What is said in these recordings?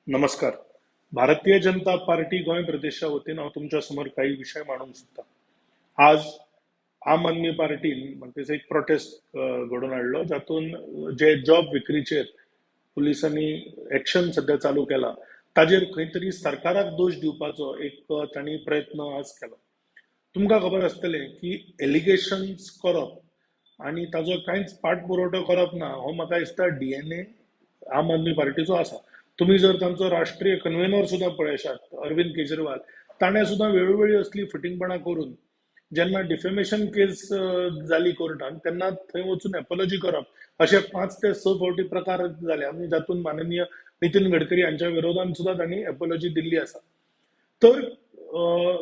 नमस्कार. भारतीय जनता पार्टी गोंय प्रदेशा वतीन हांव तुमच्या समोर काही विषय मांडूंक सोदतां. आज आम आदमी पार्टीन म्हणटा एक प्रोटेस्ट घडोवन हाडलो, जातून जे जॉब विक्रीचेर पुलिसांनी एक्शन सध्या चालू केला, ताजेर खंय तरी सरकाराक दोश दिवपाचो एक तांणी प्रयत्न आज केलो. तुमकां खबर आसतलें की एलिगेशन्स करप आनी ताजो कांयच पाठपुरवठो करप ना, हो म्हाका दिसता डीएनए आम आदमी पार्टीचो आसा. तुम्ही जर तांचो राष्ट्रीय कन्व्हेनर सुद्धा पळयशात, अरविंद केजरीवाल, ताणें सुद्धा वेळोवेळी असली फटिंगपणां करून जेन्ना डिफेमेशन केस जाली कोर्टान तेन्ना थंय वचून एपॉलॉजी करप अशे 5 ते 6 फावटी प्रकार जाले आनी जातून माननीय नितीन गडकरी हांच्या विरोधान सुद्धा तांणी एपॉलॉजी दिल्ली आसा. तर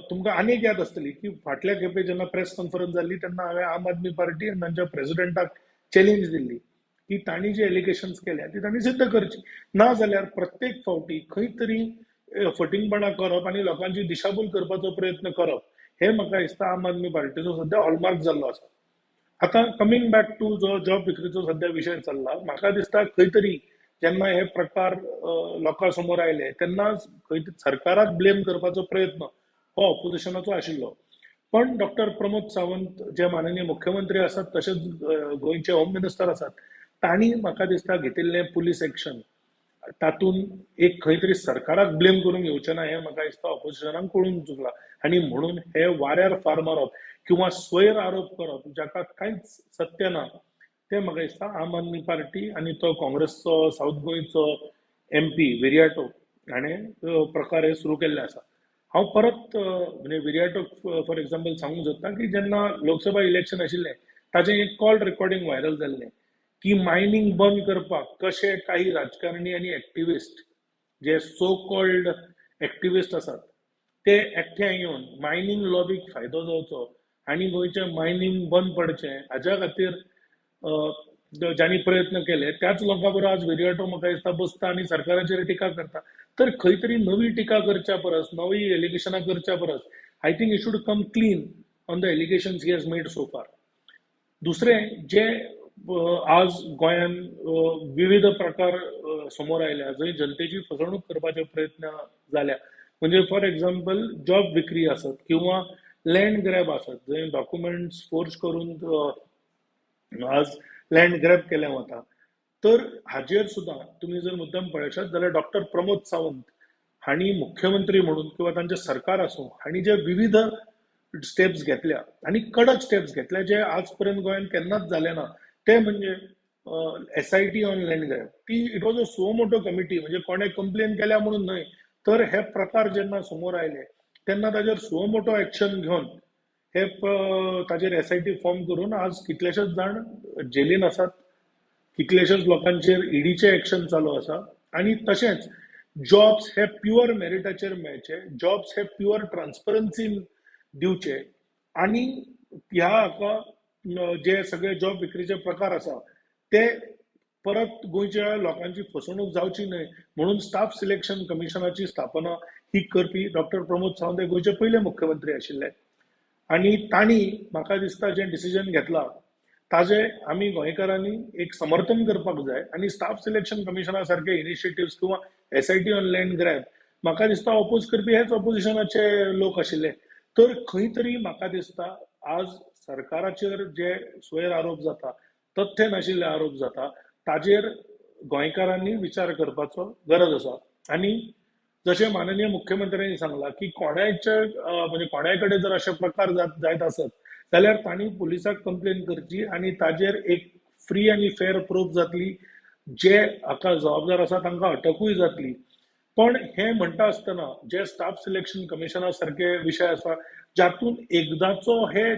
तुमकां आनी एक याद आसतली की फाटल्या खेपे जेन्ना प्रेस कॉन्फरन्स जाल्ली तेन्ना हांवें आम आदमी पार्टी आनी तांच्या प्रेसिडेंटाक चॅलेंज दिल्ली की तांणी जे एलिगेशन्स केल्या ती तांणी सिद्ध करची, ना जाल्यार प्रत्येक फावटी खंय तरी फटिंगपणां करप आनी लोकांची दिशाभूल करपाचो प्रयत्न करप, हे म्हाका दिसता आम आदमी पार्टीचो सध्या हॉलमार्क जाल्लो आसा. आता कमिंग बॅक टू जो जॉब विक्रीचो सध्या विशय चल्ला, म्हाका दिसता खंय तरी जेन्ना हे प्रकार लोकां समोर आयले तेन्ना खंय सरकाराक ब्लेम करपाचो प्रयत्न हो ऑपोजिशनाचो आशिल्लो. पण डॉक्टर प्रमोद सावंत जे माननीय मुख्यमंत्री आसात तशेंच गोंयचे होम मिनिस्टर आसात, तांणी म्हाका दिसता घेतिल्लें पुलीस एक्शन तातून एक खंय तरी सरकाराक ब्लेम करून घेवचें ना हें म्हाका दिसता ऑपोजिशनाक कळून चुकलां. आनी म्हणून हे वाऱ्यार फार मारप किंवा स्वयर आरोप करप जाका कांयच सत्य ना, ते म्हाका दिसता आम आदमी पार्टी आनी तो काँग्रेसचो साऊथ गोंयचो MP विर्याटो हाणें प्रकार हे सुरू केल्ले आसा. हांव परत म्हणजे विर्याटोक फॉर एग्जाम्पल सांगूंक सोदतां की जेन्ना लोकसभा इलेक्शन आशिल्लें ताचें एक कॉल रेकॉर्डिंग व्हायरल जाल्लें की मायनिंग बंद करपाक कशे काही राजकारणी आनी एक्टिविस्ट जे सो कॉल्ड एक्टिविस्ट आसात ते एकठांय येवन मायनिंग लॉबीक फायदो जावचो आनी गोंयचें मायनिंग बंद पडचें हाच्या खातीर ज्यांनी प्रयत्न केले त्याच लोकां बरोबर आज विर्याटो म्हाका दिसता बसता आनी सरकाराचेर टिका करता. तर खंय तरी नवी टिका करच्या परस, नवी एलिगेशनां करच्या Paras I think he should come clean on the allegations he has made so far. दुसरें जे आज गोंयान विविध प्रकार समोर आयल्या जंय जनतेची फसवणूक करपाचे प्रयत्न जाल्या, म्हणजे फॉर एक्झाम्पल जॉब विक्री आसत किंवा लँड ग्रॅब आसत जंय डॉक्युमेंट्स फोर्ज करून आज लँड ग्रॅब केलें वता. तर हाजेर सुद्धा तुम्ही जर मुद्दम पळयशात जाल्यार डॉक्टर प्रमोद सावंत हांणी मुख्यमंत्री म्हणून किंवा तांचें सरकार आसूं हांणी जे विविध स्टेप्स घेतल्या आनी कडक स्टेप्स घेतल्या जे आज पर्यंत गोंयान केन्नाच जाले ना, ते म्हणजे SIT ऑन लँड ग्रॅब. ती it was a suo motu committee, म्हणजे कोणे कंप्लेन केल्या म्हणून न्हय, तर हे प्रकार जेन्ना समोर आयले तेन्ना ताजेर सो मोटो एक्शन घेवन हे ताजेर SIT फॉर्म करून आज कितलेशेच जाण जेलीन आसात, कितलेशेच लोकांचेर ईडीचे एक्शन चालू आसा. आनी तशेंच जॉब्स हे प्युअर मेरिटाचेर मेळचे, जॉब्स हे प्युअर ट्रान्सपरन्सीन दिवचे आनी ह्या हाका जे सगळे जॉब विक्रीचे प्रकार आसा ते परत गोंयच्या लोकांची फसवणूक जावची न्हय म्हणून स्टाफ सिलेक्शन कमिशनाची स्थापना ही करपी डॉक्टर प्रमोद सावंत हे गोंयचे पयले मुख्यमंत्री आशिल्ले. आनी तांणी म्हाका दिसता जें डिसिजन घेतलां ताजे आमी गोंयकारांनी एक समर्थन करपाक जाय. आनी स्टाफ सिलेक्शन कमिशना सारखे इनिशिएटिव्स किंवा SIT ऑन लँड ग्रॅब म्हाका दिसता ऑपोज करपी हेच ऑपोजिशनाचे लोक आशिल्ले. तर खंय तरी म्हाका दिसता आज सरकाराचेर जे स्वयर आरोप जाता, तथ्य नाशिल्ले आरोप जाता, ताजेर गोंयकारांनी विचार करपाचो गरज आसा. आनी जशें माननीय मुख्यमंत्र्यांनी सांगलां की कोणाच्या म्हणजे कोणाय कडेन जर अशे प्रकार जायत आसत जाल्यार तांणी पुलिसाक कंप्लेन करची आनी ताजेर एक फ्री आनी फेअर प्रूफ जातली, जे हाका जबाबदार आसा तांकां अटकूय जातली. पण हे म्हणटा आसतना जे स्टाफ सिलेक्शन कमिशना सारखे विशय आसा जातून एकदाचो हे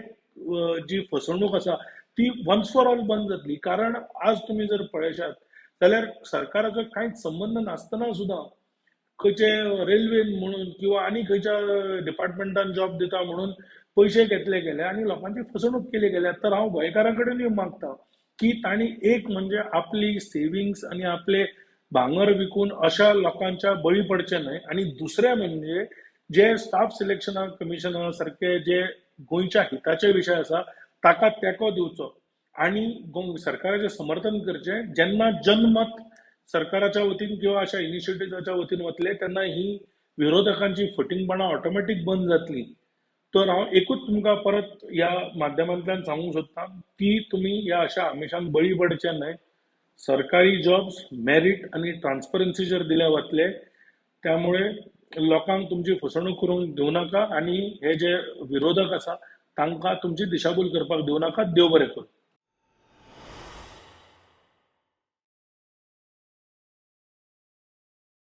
जी फसवणूक आसा ती वन्स फॉर ऑल बंद जातली. कारण आज तुम्ही जर पळयशात जाल्यार सरकाराचो कांयच संबंध नासतना सुद्धा खंयचे रेल्वेन म्हणून किंवा आनी खंयच्या डिपार्टमेंटान जॉब दिता म्हणून पयशे घेतले गेले आनी लोकांची फसवणूक केली गेल्या. तर हांव गोंयकारां कडेन मागता की तांणी एक म्हणजे आपली सेव्हिंग्स आनी आपले भांगर विकून अशा लोकांच्या बळी पडचे न्हय. आनी दुसरें म्हणजे जे स्टाफ सिलेक्शन कमिशना सारखे जे गोंयच्या हिताचे विशय आसा ताका तेंको दिवचो आनी सरकाराचें समर्थन करचें. जेन्ना जनमत सरकाराच्या वतीन किंवा अशा इनिशिएटिव्हच्या वतीन वतले तेन्ना ही विरोधकांची फटिंगपणां ऑटोमॅटिक बंद जातली. तर हांव एकूच तुमकां परत ह्या माध्यमांतल्यान सांगूंक सोदतां की तुमी ह्या अशा आमिशांक बळी पडचे न्हय. सरकारी जॉब्स मेरिट आणि ट्रान्सपरन्सीचेर दिले वतले, त्यामुळे लोकांक तुमची फसवणूक करूंक दिवं नाका आणि हे जे विरोधक आसा तांकां तुमची दिशाभूल करपाक दिवं नाका. देव बरें करूं.